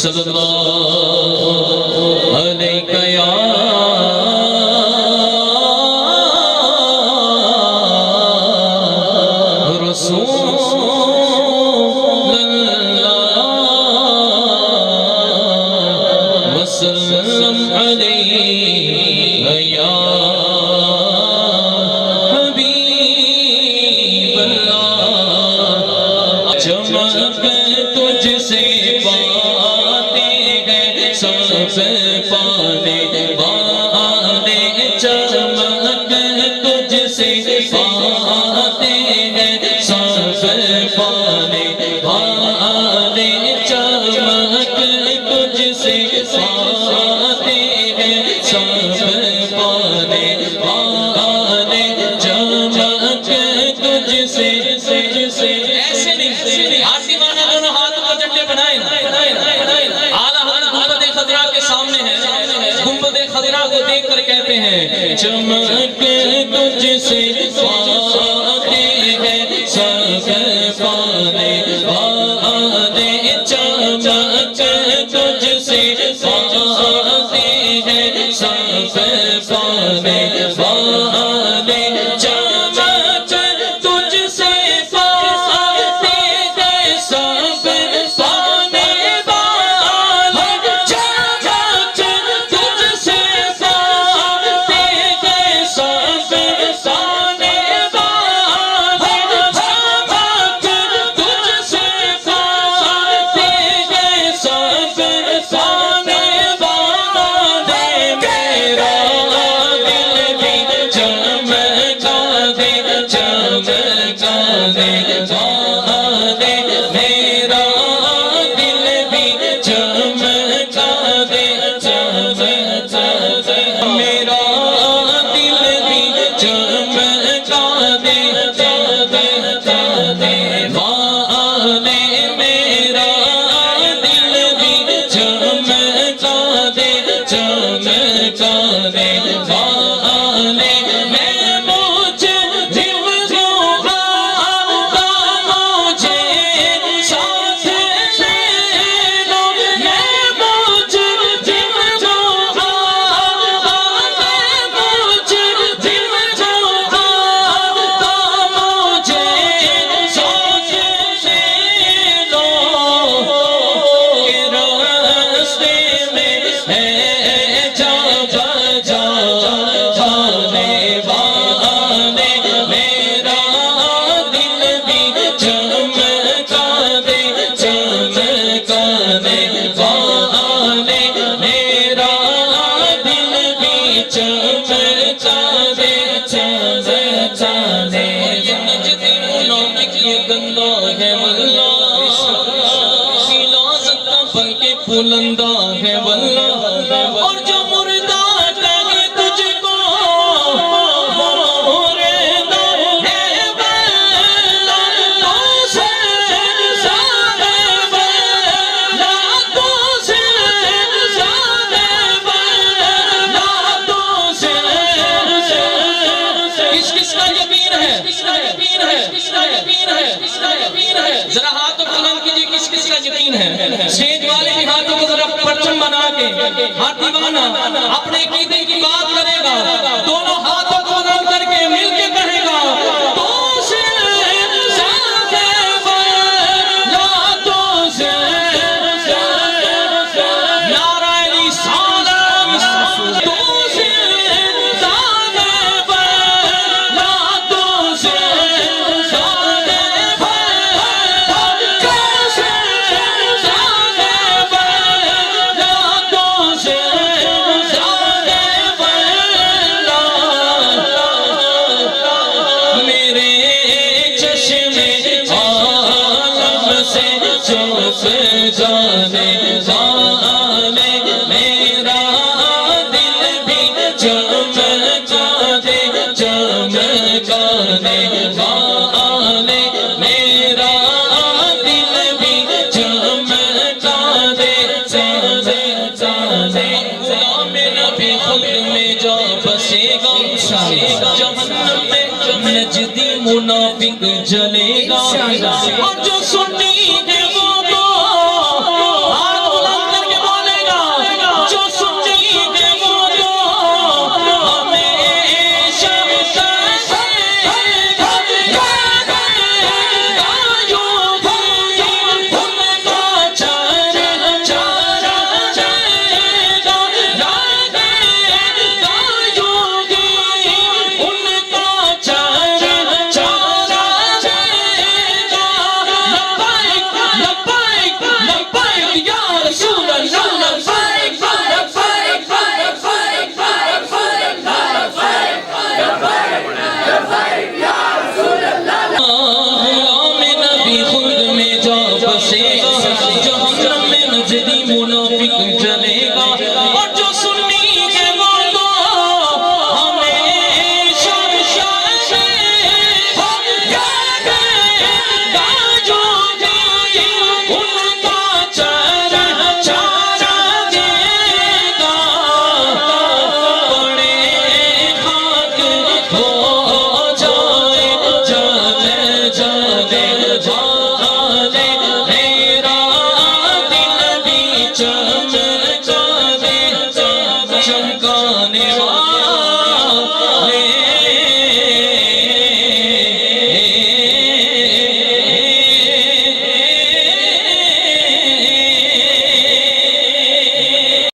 صلی اللہ علیہ یا رسول اللہ وسلم علیہ یا حبیب اللہ چمک تجھ سے باتیں ہیں سب پانے والے چمک تجھ سے باتیں ہیں سب پانے والے چمک تجھ سے باتیں ہیں سب پانے والے چمک تجھ سے ایسے نہیں آسی مانا دونوں ہاتھ کو جنڈے بنائیں اعلیٰ حضرت گنبد خضرا کے سامنے ہے گنبد خضرا کو دیکھ کر کہتے ہیں چمک تجھ سے باتیں ہیں سب پانے والے چمک تجھ سے باتیں ہیں سب پانے والے چمک تجھ سے باتیں ہیں سب پانے والے چمک تجھ سے باتیں ہیں سب پانے والے چمک تجھ سے باتیں ہیں سب پانے والے میرا دل بھی چمکا دے چمکا دے والے میرا دل بھی چمکا دے چمکا دے میرا دل بھی چمکا دے چمکا دے والے میرا دل بھی چمکا دے چمکا دے والے میں مجھے دل دوں آقا مجھے ساتھ لے لو میں مجھے دل دوں آقا میں مجھے دل دوں آقا مجھے ساتھ لے لو کہ راستے میں ہے جا بجا جانے والے میرا دل بھی چمکا دے چمکا دے والے میرا دل بھی چمکا دے چمکا دے نجدی منافق یہ گندا ہے واللہ سلازتہ بن کے پھولندہ ہے واللہ اور جو مردہ کہے تجھ کو مردہ ہے واللہ تو سے زیادہ واللہ تو سے زیادہ واللہ تو سے کس کا یقین ہے کس کا یقین ہے کس کا یقین ہے کس کا یقین ہے ذرا ہاتھ بلند کیجئے کس کا یقین ہے اسٹیج والے بھی ہاتھوں کو ذرا پرچم بنا کے ہر دیوانہ اپنے عقیدے کی بات کرے گا دونوں ہاتھوں کو بلند کر کے مل کے کہے گا تو سے زیادہ واللہ تو سے نعرہ رسالت تو سے زیادہ واللہ تو سے زیادہ واللہ تو سے زیادہ واللہ تو سے زیادہ واللہ میرے چشم عالم سے چوف جانے والے میرا دل بھی چمکا دے چمکا دے والے میرا دل بھی چمکا دے چمکا دے غلام نبی خود میں جا بسے گا جہنم میں نجدی منافق جلے گا اور جو سنی ہے وہ تو ہاتھ بلند منافق